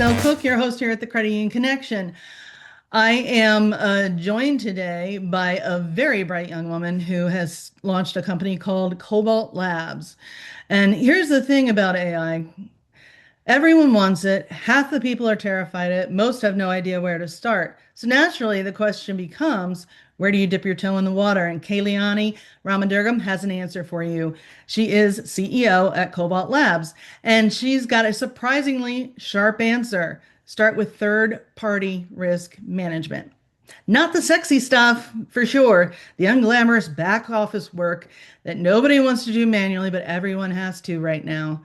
Snell Cooke, your host here at the Credit Union Connection. I am joined today by a very bright young woman who has launched a company called Kobalt Labs. And here's the thing about AI. Everyone wants it. Half the people are terrified of it. Most have no idea where to start. So naturally, the question becomes, where do you dip your toe in the water? And Kalyani Ramadurgam has an answer for you. She is CEO at Kobalt Labs, and she's got a surprisingly sharp answer. Start with third-party risk management. Not the sexy stuff, for sure. The unglamorous back office work that nobody wants to do manually, but everyone has to right now.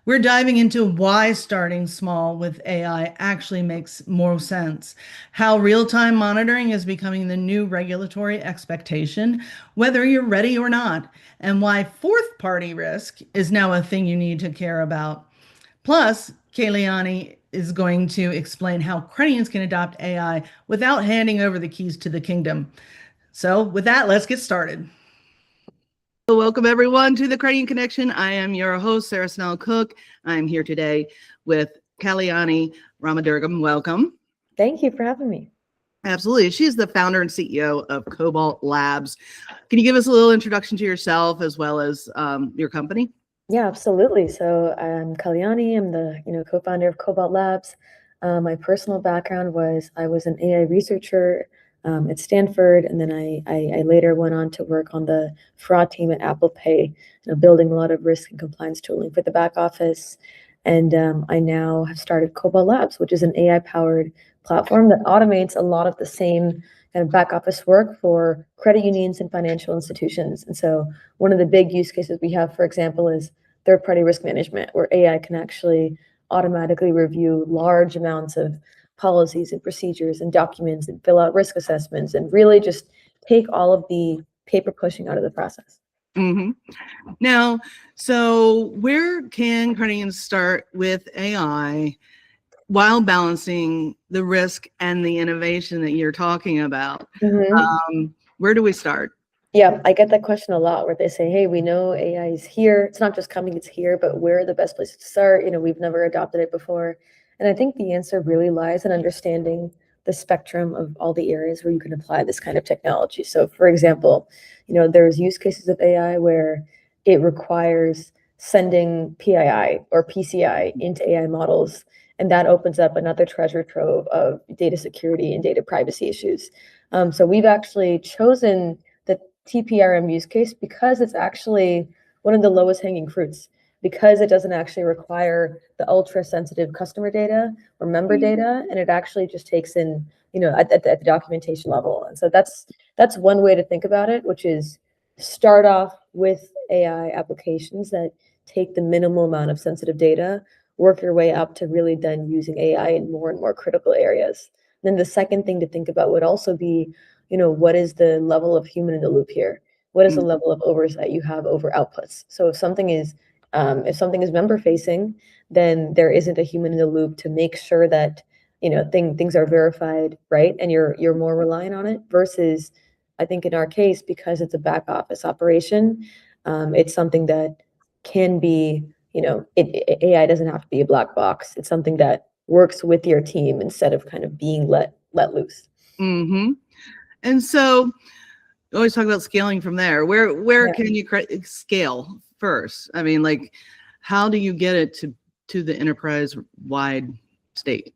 We're diving into why starting small with AI actually makes more sense, how real-time monitoring is becoming the new regulatory expectation, whether you're ready or not, and why fourth-party risk is now a thing you need to care about. Plus, Kalyani is going to explain how credit unions can adopt AI without handing over the keys to the kingdom. So with that, let's get started. Welcome everyone to the Credit Union Connection. I am your host, Sarah Snell Cooke. I'm here today with Kalyani Ramadurgam. Welcome. Thank you for having me. Absolutely. She's the founder and CEO of Kobalt Labs. Can you give us a little introduction to yourself as well as your company? Yeah, absolutely. So I'm Kalyani. I'm the co-founder of Kobalt Labs. My personal background was I was an AI researcher at Stanford, and then I later went on to work on the fraud team at Apple Pay, building a lot of risk and compliance tooling for the back office. And I now have started Kobalt Labs, which is an AI-powered platform that automates a lot of the same kind of back office work for credit unions and financial institutions. And so one of the big use cases we have, for example, is third-party risk management, where AI can actually automatically review large amounts of policies and procedures and documents and fill out risk assessments and really just take all of the paper pushing out of the process. Mm-hmm. Now, so where can credit unions start with AI while balancing the risk and the innovation that you're talking about? Mm-hmm. Where do we start? Yeah, I get that question a lot where they say, hey, we know AI is here. It's not just coming, it's here, but where are the best places to start? We've never adopted it before. And I think the answer really lies in understanding the spectrum of all the areas where you can apply this kind of technology. So for example, there's use cases of AI where it requires sending PII or PCI into AI models, and that opens up another treasure trove of data security and data privacy issues. So we've actually chosen the TPRM use case because it's actually one of the lowest hanging fruits, because it doesn't actually require the ultra sensitive customer data or member data, and it actually just takes in, at the documentation level. And so that's one way to think about it, which is start off with AI applications that take the minimal amount of sensitive data, work your way up to really then using AI in more and more critical areas. And then the second thing to think about would also be, what is the level of human in the loop here? What is the level of oversight you have over outputs? So if something is member facing, then there isn't a human in the loop to make sure that things are verified, right? And you're more reliant on it versus, I think in our case, because it's a back office operation, it's something that can be, AI doesn't have to be a black box. It's something that works with your team instead of kind of being let loose. Mm-hmm. And so you always talk about scaling from there. Where can you scale first? I mean, like, how do you get it to the enterprise-wide state?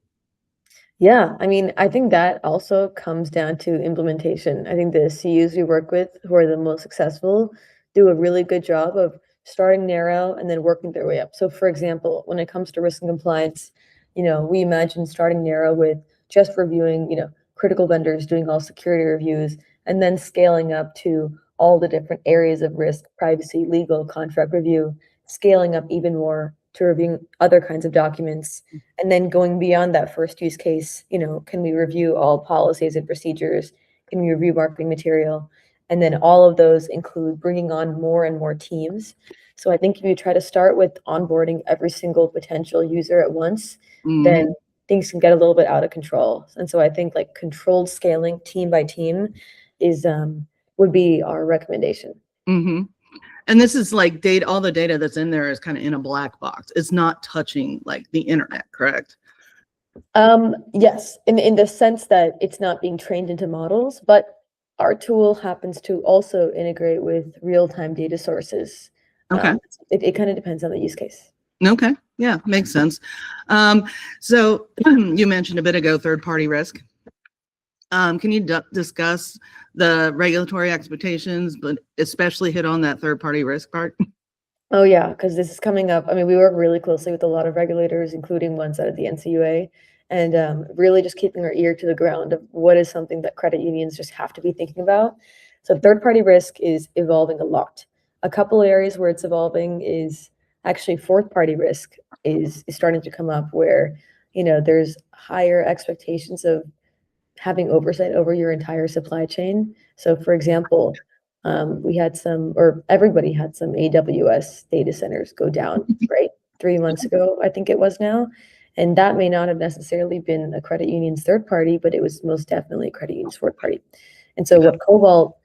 Yeah, I mean, I think that also comes down to implementation. I think the CUs we work with who are the most successful do a really good job of starting narrow and then working their way up. So for example, when it comes to risk and compliance, we imagine starting narrow with just reviewing, critical vendors, doing all security reviews, and then scaling up to all the different areas of risk, privacy, legal, contract review, scaling up even more to reviewing other kinds of documents, and then going beyond that first use case, can we review all policies and procedures? Can we review marketing material? And then all of those include bringing on more and more teams. So I think if you try to start with onboarding every single potential user at once, then things can get a little bit out of control. And so I think like controlled scaling team by team would be our recommendation. Mm-hmm. And this is like data, all the data that's in there is kind of in a black box. It's not touching like the internet, correct? Yes, in the sense that it's not being trained into models, but our tool happens to also integrate with real-time data sources. Okay. It kind of depends on the use case. Okay. Yeah, makes sense. So you mentioned a bit ago third-party risk. Can you discuss the regulatory expectations, but especially hit on that third-party risk part? Oh yeah, because this is coming up. I mean, we work really closely with a lot of regulators, including ones out of the NCUA, and really just keeping our ear to the ground of what is something that credit unions just have to be thinking about. So third-party risk is evolving a lot. A couple areas where it's evolving is actually fourth-party risk is starting to come up where, there's higher expectations of having oversight over your entire supply chain. So for example, we had some, or everybody had some AWS data centers go down, right? 3 months ago, I think it was now. And that may not have necessarily been a credit union's third party, but it was most definitely a credit union's fourth party. And so what Kobalt,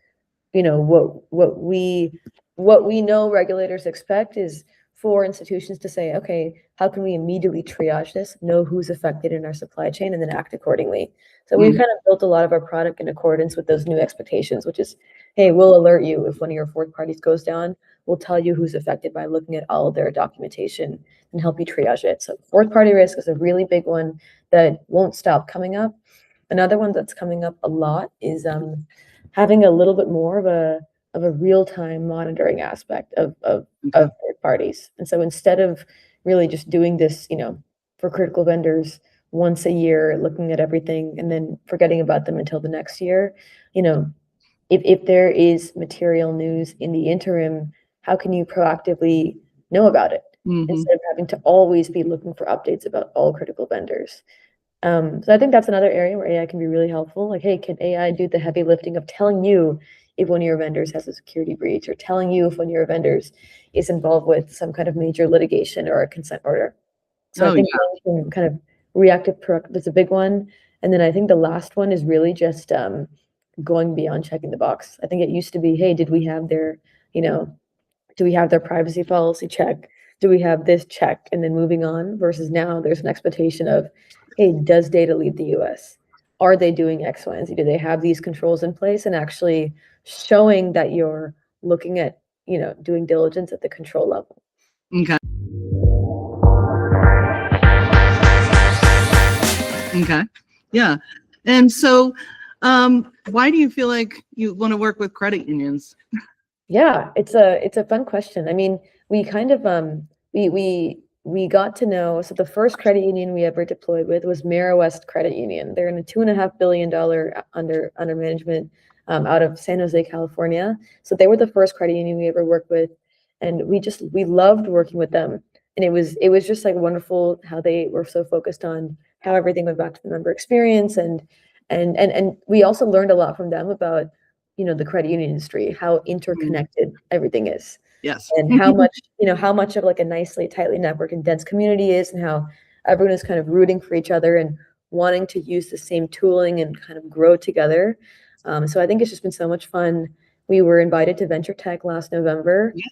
what we know regulators expect is for institutions to say, okay, how can we immediately triage this, know who's affected in our supply chain, and then act accordingly. So we've kind of built a lot of our product in accordance with those new expectations, which is, hey, we'll alert you if one of your fourth parties goes down. We'll tell you who's affected by looking at all of their documentation and help you triage it. So fourth party risk is a really big one that won't stop coming up. Another one that's coming up a lot is having a little bit more of a real-time monitoring aspect of third parties. And so instead of really just doing this, for critical vendors once a year, looking at everything and then forgetting about them until the next year, if there is material news in the interim, how can you proactively know about it instead of having to always be looking for updates about all critical vendors? So I think that's another area where AI can be really helpful. Like, hey, can AI do the heavy lifting of telling you if one of your vendors has a security breach, or telling you if one of your vendors is involved with some kind of major litigation or a consent order? So I Oh, think yeah. kind of reactive proactive is a big one. And then I think the last one is really just going beyond checking the box. I think it used to be, hey, did we have their, you know, do we have their privacy policy check? Do we have this check? And then moving on, versus now there's an expectation of, hey, does data leave the US? Are they doing X, Y, and Z? Do they have these controls in place? And actually showing that you're looking at, doing diligence at the control level. Okay. Okay. Yeah. And so, why do you feel like you want to work with credit unions? Yeah, it's a fun question. I mean, we kind of we got to know. So the first credit union we ever deployed with was Mara West Credit Union. They're in a $2.5 billion under management out of San Jose, California. So they were the first credit union we ever worked with, and we loved working with them. And it was just like wonderful how they were so focused on how everything went back to the member experience, and we also learned a lot from them about the credit union industry, how interconnected everything is, Yes. and how much of like a nicely, tightly networked and dense community is, and how everyone is kind of rooting for each other and wanting to use the same tooling and kind of grow together. So I think it's just been so much fun. We were invited to Venture Tech last November. Yeah,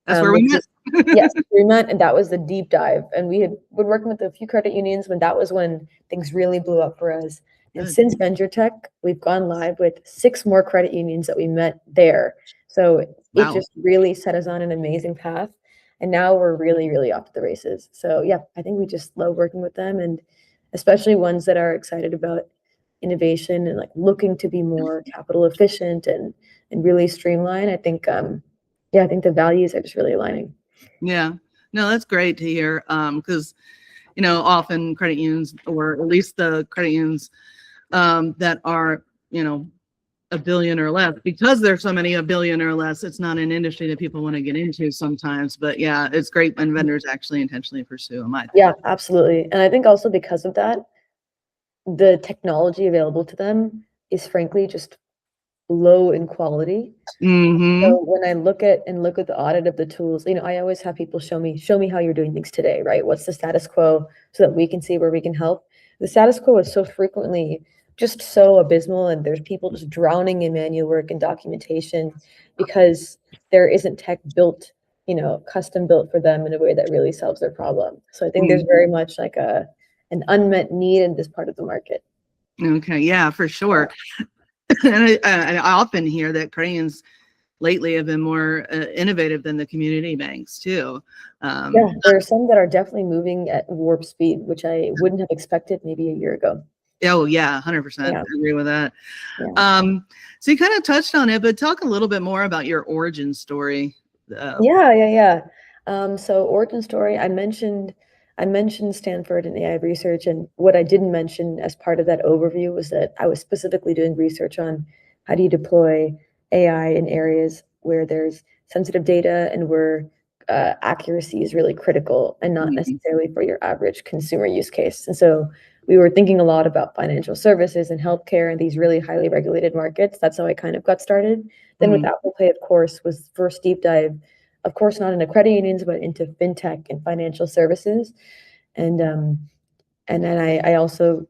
that's where we met. Yes, we met, and that was the deep dive. And we had been working with a few credit unions when that was when things really blew up for us. And Good. since Venture Tech, we've gone live with 6 more credit unions that we met there. So it Wow. just really set us on an amazing path. And now we're really, really off to the races. So yeah, I think we just love working with them, and especially ones that are excited about innovation and like looking to be more capital efficient and really streamline. I think I think the values are just really aligning. Yeah. No, that's great to hear. Because often credit unions, or at least the credit unions that are, a billion or less, because there's so many a billion or less, it's not an industry that people want to get into sometimes. But yeah, it's great when vendors actually intentionally pursue them. Yeah, absolutely. And I think also because of that, the technology available to them is frankly just low in quality. So when I look at the audit of the tools, I always have people show me how you're doing things today, right? What's the status quo, so that we can see where we can help. The status quo is so frequently just so abysmal, and there's people just drowning in manual work and documentation because there isn't tech built, custom built for them in a way that really solves their problem. So I think there's very much like an unmet need in this part of the market. Okay, yeah, for sure. And I often hear that credit unions lately have been more innovative than the community banks too. Yeah, there are some that are definitely moving at warp speed, which I wouldn't have expected maybe a year ago. Oh yeah, 100%. Yeah. I agree with that. Yeah. So you kind of touched on it, but talk a little bit more about your origin story. Yeah. So origin story, I mentioned Stanford and AI research, and what I didn't mention as part of that overview was that I was specifically doing research on how do you deploy AI in areas where there's sensitive data and where accuracy is really critical and not necessarily for your average consumer use case. And so we were thinking a lot about financial services and healthcare and these really highly regulated markets. That's how I kind of got started. Then with Apple Pay, of course, was first deep dive, of course, not into credit unions, but into fintech and financial services. And then I also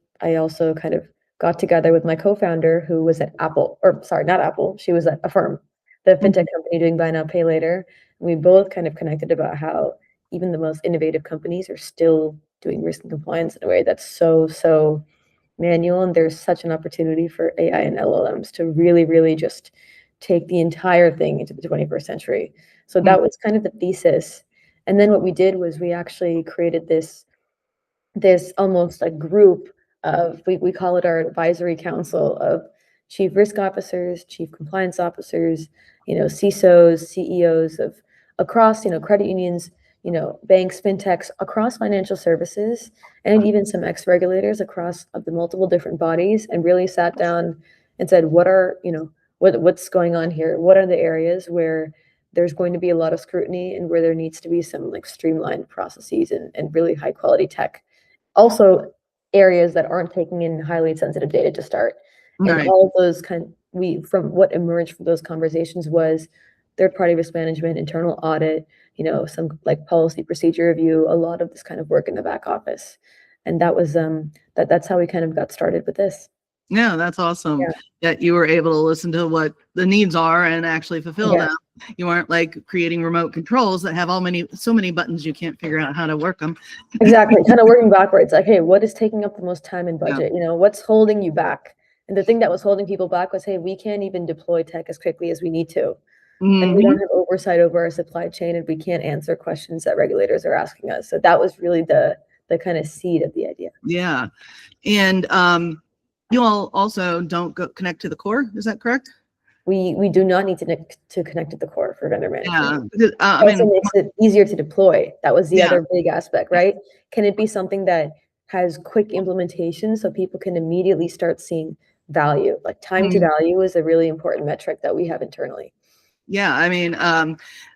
kind of got together with my co-founder who was at Apple, or sorry, not Apple. She was at Affirm, the fintech company doing buy now, pay later. And we both kind of connected about how even the most innovative companies are still doing risk and compliance in a way that's so manual, and there's such an opportunity for AI and LLMs to really just take the entire thing into the 21st century. So that was kind of the thesis. And then what we did was we actually created this almost a group of, we call it our advisory council of chief risk officers, chief compliance officers, CISOs, CEOs of across, credit unions, banks, fintechs, across financial services, and even some ex-regulators across the multiple different bodies, and really sat down and said, what's going on here? What are the areas where there's going to be a lot of scrutiny and where there needs to be some like streamlined processes and really high quality tech? Also, areas that aren't taking in highly sensitive data to start. And all of those from what emerged from those conversations was third-party risk management, internal audit, some like policy procedure review, a lot of this kind of work in the back office. And that was that's how we kind of got started with this. Yeah, that's awesome that you were able to listen to what the needs are and actually fulfill them. You aren't like creating remote controls that have so many buttons you can't figure out how to work them. Exactly, kind of working backwards. Like, hey, what is taking up the most time and budget? What's holding you back? And the thing that was holding people back was, hey, we can't even deploy tech as quickly as we need to. And we don't have oversight over our supply chain, and we can't answer questions that regulators are asking us. So that was really the kind of seed of the idea. Yeah. And you all also don't connect to the core, is that correct? We do not need to connect to the core for vendor management. Yeah, I mean, it makes it easier to deploy. That was the other big aspect, right? Can it be something that has quick implementation so people can immediately start seeing value? Like time to value is a really important metric that we have internally. Yeah, I mean,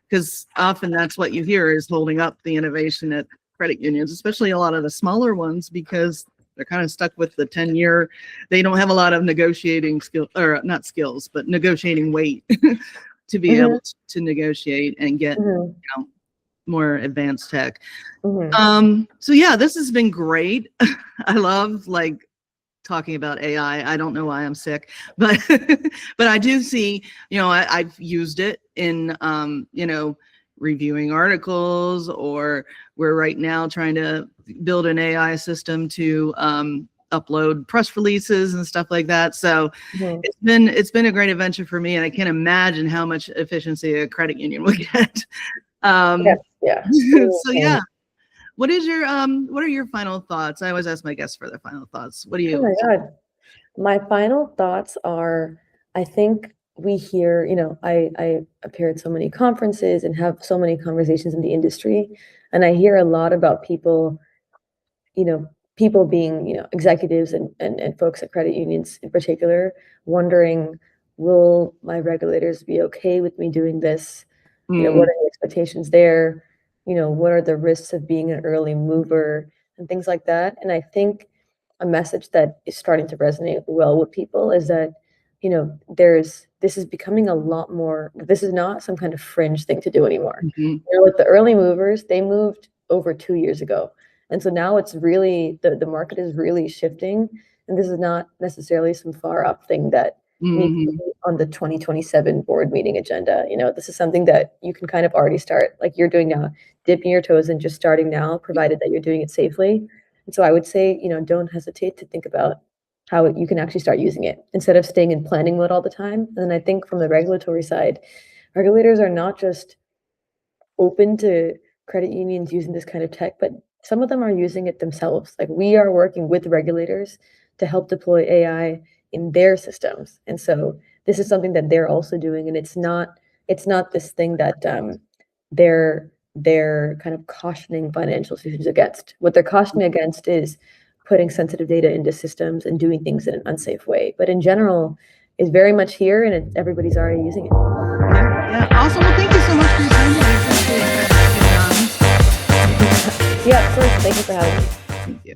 because often that's what you hear is holding up the innovation at credit unions, especially a lot of the smaller ones, because they're kind of stuck with the 10-year. They don't have a lot of negotiating skill, or not skills, but negotiating weight to be able to negotiate and get more advanced tech. So yeah, this has been great. I love like talking about AI. I don't know why I'm sick, but but I do see, I've used it in reviewing articles, or we're right now trying to build an AI system to upload press releases and stuff like that. So it's been a great adventure for me, and I can't imagine how much efficiency a credit union will get. So yeah. What are your final thoughts? I always ask my guests for their final thoughts. What do you? Oh my God. My final thoughts are, I think we hear, I appear at so many conferences and have so many conversations in the industry, and I hear a lot about people, people being, executives and folks at credit unions in particular, wondering, will my regulators be okay with me doing this? What are the expectations there? What are the risks of being an early mover and things like that? And I think a message that is starting to resonate well with people is that, this is becoming a lot more, this is not some kind of fringe thing to do anymore. With the early movers, they moved over 2 years ago. And so now it's really, the market is really shifting. And this is not necessarily some far up thing that needs to be on the 2027 board meeting agenda. This is something that you can kind of already start, like you're doing now, dipping your toes and just starting now, provided that you're doing it safely. And so I would say, don't hesitate to think about how you can actually start using it instead of staying in planning mode all the time. And then I think from the regulatory side, regulators are not just open to credit unions using this kind of tech, but some of them are using it themselves. Like we are working with regulators to help deploy AI in their systems. And so this is something that they're also doing. And it's not this thing that they're kind of cautioning financial institutions against. What they're cautioning against is putting sensitive data into systems and doing things in an unsafe way. But in general, it's very much here and everybody's already using it. Yeah. Awesome. Well, thank you so much for your time today. Appreciate it. Yeah, of course. Thank you for having me. Thank you.